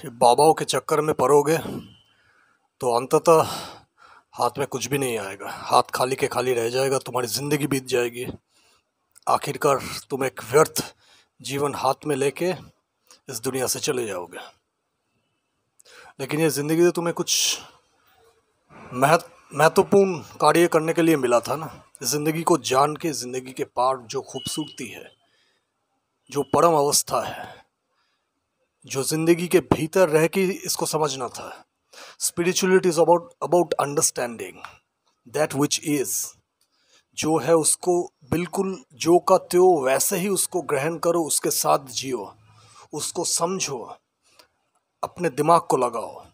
ये बाबाओं के चक्कर में पड़ोगे तो अंततः हाथ में कुछ भी नहीं आएगा। हाथ खाली के खाली रह जाएगा, तुम्हारी ज़िंदगी बीत जाएगी। आखिरकार तुम एक व्यर्थ जीवन हाथ में लेके इस दुनिया से चले जाओगे। लेकिन ये ज़िंदगी तो तुम्हें कुछ महत्वपूर्ण कार्य करने के लिए मिला था ना। ज़िंदगी को जान के, ज़िंदगी के पार जो खूबसूरती है, जो परम अवस्था है, जो ज़िंदगी के भीतर रह के इसको समझना था। Spirituality is about understanding that which is. जो है उसको बिल्कुल जो का त्यों वैसे ही उसको ग्रहण करो, उसके साथ जियो, उसको समझो, अपने दिमाग को लगाओ।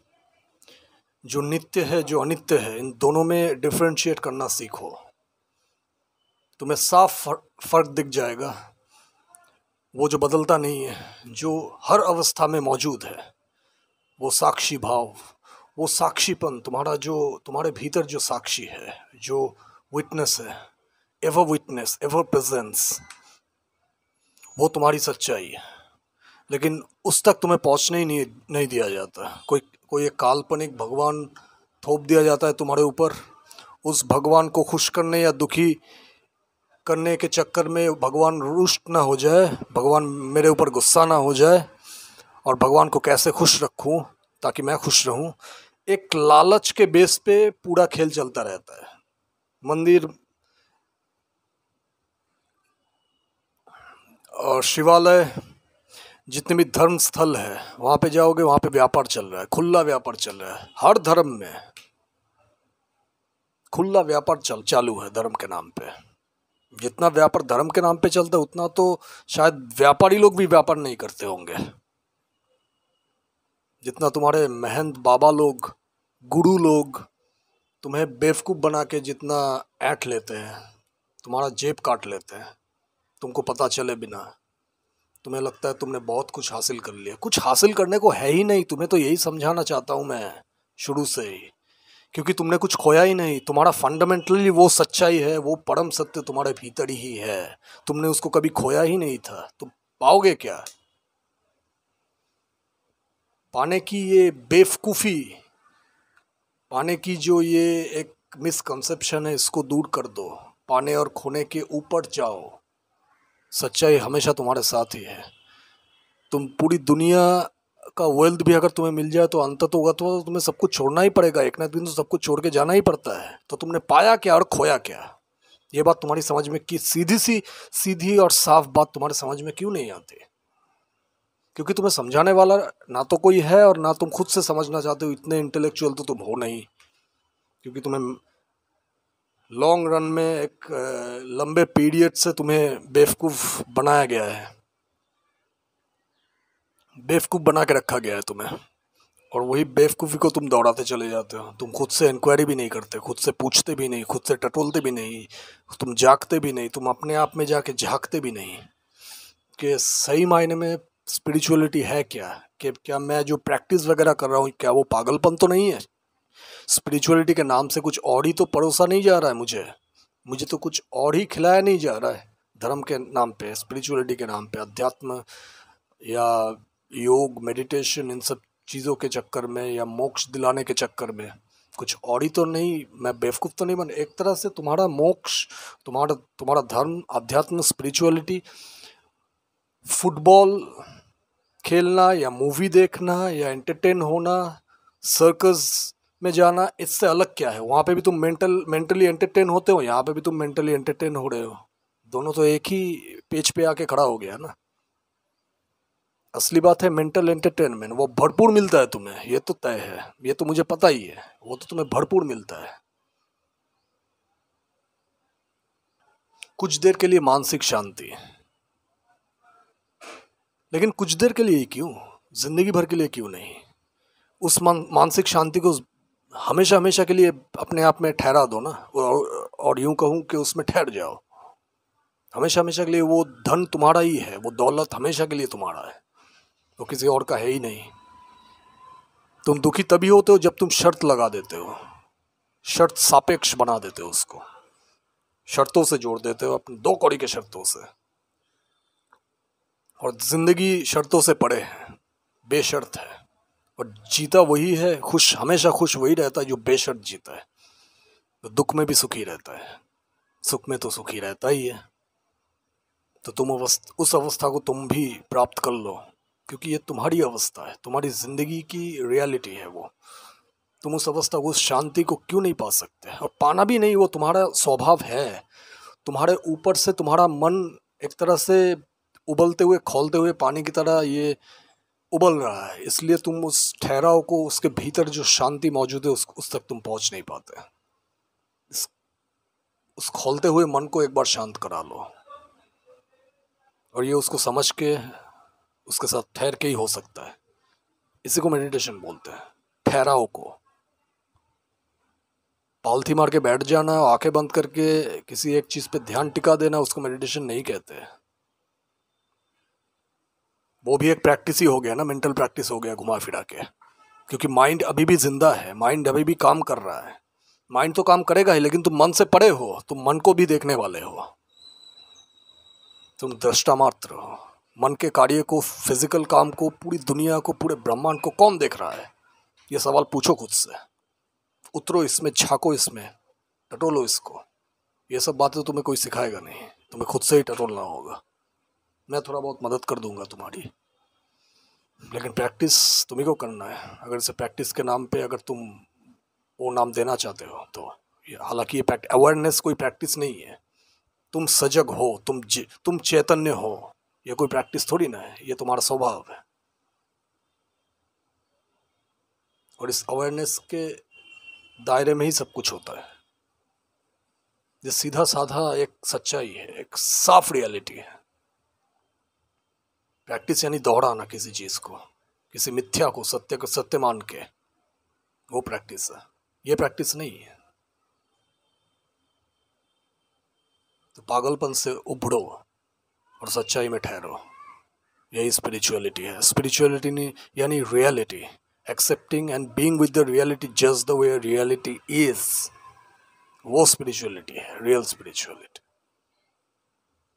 जो नित्य है, जो अनित्य है, इन दोनों में डिफरेंशिएट करना सीखो। तुम्हें साफ फर्क दिख जाएगा। वो जो बदलता नहीं है, जो हर अवस्था में मौजूद है, वो साक्षी भाव, वो साक्षीपन, तुम्हारा जो तुम्हारे भीतर जो साक्षी है, जो विटनेस है, एवर प्रेजेंस, वो तुम्हारी सच्चाई है। लेकिन उस तक तुम्हें पहुंचने ही नहीं दिया जाता। कोई एक काल्पनिक भगवान थोप दिया जाता है तुम्हारे ऊपर। उस भगवान को खुश करने या दुखी करने के चक्कर में भगवान रुष्ट ना हो जाए, भगवान मेरे ऊपर गुस्सा ना हो जाए, और भगवान को कैसे खुश रखूं ताकि मैं खुश रहूं, एक लालच के बेस पे पूरा खेल चलता रहता है। मंदिर और शिवालय, जितने भी धर्म स्थल है, वहाँ पे जाओगे, वहाँ पे व्यापार चल रहा है, खुला व्यापार चल रहा है। हर धर्म में खुला व्यापार चालू है धर्म के नाम पे। जितना व्यापार धर्म के नाम पे चलता है, उतना तो शायद व्यापारी लोग भी व्यापार नहीं करते होंगे। जितना तुम्हारे महंत बाबा लोग, गुरु लोग तुम्हें बेवकूफ़ बना के जितना ऐंठ लेते हैं, तुम्हारा जेब काट लेते हैं, तुमको पता चले बिना। तुम्हें लगता है तुमने बहुत कुछ हासिल कर लिया। कुछ हासिल करने को है ही नहीं। तुम्हें तो यही समझाना चाहता हूँ मैं शुरू से ही, क्योंकि तुमने कुछ खोया ही नहीं। तुम्हारा फंडामेंटली वो सच्चाई है, वो परम सत्य तुम्हारे भीतर ही है। तुमने उसको कभी खोया ही नहीं था, तो पाओगे क्या? पाने की ये बेवकूफ़ी, पाने की जो ये एक मिसकंसेप्शन है, इसको दूर कर दो। पाने और खोने के ऊपर जाओ। सच्चाई हमेशा तुम्हारे साथ ही है। तुम पूरी दुनिया का वेल्थ भी अगर तुम्हें मिल जाए तो अंत होगा तो तुम्हें सब कुछ छोड़ना ही पड़ेगा। एक ना एक दिन तो सब कुछ छोड़ के जाना ही पड़ता है। तो तुमने पाया क्या और खोया क्या? ये बात तुम्हारी समझ में की सीधी और साफ बात तुम्हारे समझ में क्यों नहीं आती? क्योंकि तुम्हें समझाने वाला ना तो कोई है, और ना तुम खुद से समझना चाहते हो। इतने इंटेलेक्चुअल तो तुम हो नहीं, क्योंकि तुम्हें लॉन्ग रन में एक लंबे पीरियड से तुम्हें बेवकूफ़ बनाया गया है, बेवकूफ़ बना के रखा गया है तुम्हें। और वही बेवकूफ़ी को तुम दौड़ाते चले जाते हो। तुम खुद से इंक्वायरी भी नहीं करते, खुद से पूछते भी नहीं, खुद से टटोलते भी नहीं, तुम जागते भी नहीं, तुम अपने आप में जाके झांकते भी नहीं कि सही मायने में स्पिरिचुअलिटी है क्या। कि क्या मैं जो प्रैक्टिस वगैरह कर रहा हूँ, क्या वो पागलपन तो नहीं है? स्पिरिचुअलिटी के नाम से कुछ और ही तो परोसा नहीं जा रहा है मुझे तो कुछ और ही खिलाया नहीं जा रहा है धर्म के नाम पे, स्पिरिचुअलिटी के नाम पे, अध्यात्म या योग, मेडिटेशन, इन सब चीज़ों के चक्कर में, या मोक्ष दिलाने के चक्कर में। कुछ और ही तो नहीं, मैं बेवकूफ़ तो नहीं बन। एक तरह से तुम्हारा मोक्ष, तुम्हारा धर्म, अध्यात्म, स्पिरिचुअलिटी, फुटबॉल खेलना या मूवी देखना या एंटरटेन होना, सर्कस में जाना, इससे अलग क्या है? वहाँ पे भी तुम मेंटली एंटरटेन होते हो, यहाँ पे भी तुम मेंटली एंटरटेन हो रहे हो। दोनों तो एक ही पेज पे आके खड़ा हो गया ना। असली बात है मेंटल एंटरटेनमेंट, वो भरपूर मिलता है तुम्हें, ये तो तय है, ये तो मुझे पता ही है। वो तो तुम्हें भरपूर मिलता है। कुछ देर के लिए मानसिक शांति, लेकिन कुछ देर के लिए ही क्यों? जिंदगी भर के लिए क्यों नहीं? उस मानसिक शांति को हमेशा हमेशा के लिए अपने आप में ठहरा दो ना, और यूं कहूँ कि उसमें ठहर जाओ। हमेशा हमेशा के लिए वो धन तुम्हारा ही है, वो दौलत हमेशा के लिए तुम्हारा है, वो किसी और का है ही नहीं। तुम दुखी तभी होते हो जब तुम शर्त लगा देते हो, शर्त सापेक्ष बना देते हो, उसको शर्तों से जोड़ देते हो, अपने दो कौड़ी के शर्तों से। और जिंदगी शर्तों से परे है, बेशर्त है। और जीता वही है, खुश हमेशा खुश वही रहता है जो बेशर्त जीता है। तो दुख में भी सुखी रहता है, सुख में तो सुखी रहता ही है। तो तुम उस अवस्था को तुम भी प्राप्त कर लो, क्योंकि ये तुम्हारी अवस्था है, तुम्हारी जिंदगी की रियलिटी है वो। तुम उस अवस्था को, उस शांति को क्यों नहीं पा सकते? और पाना भी नहीं, वो तुम्हारा स्वभाव है। तुम्हारे ऊपर से तुम्हारा मन एक तरह से उबलते हुए खौलते हुए पानी की तरह ये उबल रहा है, इसलिए तुम उस ठहराव को, उसके भीतर जो शांति मौजूद है उस तक तुम पहुंच नहीं पाते। उस खौलते हुए मन को एक बार शांत करा लो, और ये उसको समझ के उसके साथ ठहर के ही हो सकता है। इसी को मेडिटेशन बोलते हैं, ठहराव को। पालथी मार के बैठ जाना, आंखें बंद करके किसी एक चीज पे ध्यान टिका देना, उसको मेडिटेशन नहीं कहते। वो भी एक प्रैक्टिस ही हो गया ना, मेंटल प्रैक्टिस हो गया घुमा फिरा के। क्योंकि माइंड अभी भी जिंदा है, माइंड अभी भी काम कर रहा है। माइंड तो काम करेगा ही, लेकिन तुम मन से परे हो, तुम मन को भी देखने वाले हो, तुम दृष्टा मात्र हो। मन के कार्य को, फिजिकल काम को, पूरी दुनिया को, पूरे ब्रह्मांड को कौन देख रहा है? ये सवाल पूछो खुद से। उतरो इसमें, झांको इसमें, टटोलो इसको। ये सब बातें तुम्हें कोई सिखाएगा नहीं, तुम्हें खुद से ही टटोलना होगा। मैं थोड़ा बहुत मदद कर दूंगा तुम्हारी, लेकिन प्रैक्टिस तुम्ही को करना है। अगर इसे प्रैक्टिस के नाम पे अगर तुम वो नाम देना चाहते हो तो हालांकि ये अवेयरनेस कोई प्रैक्टिस नहीं है। तुम सजग हो, तुम चैतन्य हो, ये कोई प्रैक्टिस थोड़ी ना है, ये तुम्हारा स्वभाव है। और इस अवेयरनेस के दायरे में ही सब कुछ होता है। ये सीधा साधा एक सच्चाई है, एक साफ रियलिटी है। प्रैक्टिस यानी दोहराना किसी चीज को, किसी मिथ्या को सत्य मान के, वो प्रैक्टिस है। ये प्रैक्टिस नहीं है। तो पागलपन से उभरो और सच्चाई में ठहरो। यही स्पिरिचुअलिटी है। स्पिरिचुअलिटी नहीं यानी reality, accepting and being with the reality just the way reality is, वो स्पिरिचुअलिटी है, real spirituality.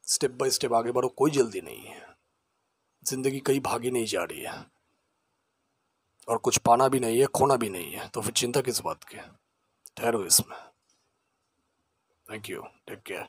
Step by step आगे बढ़ो, कोई जल्दी नहीं है। जिंदगी कहीं भागी नहीं जा रही है, और कुछ पाना भी नहीं है, खोना भी नहीं है, तो फिर चिंता किस बात की? ठहरो इसमें। Thank you, take care.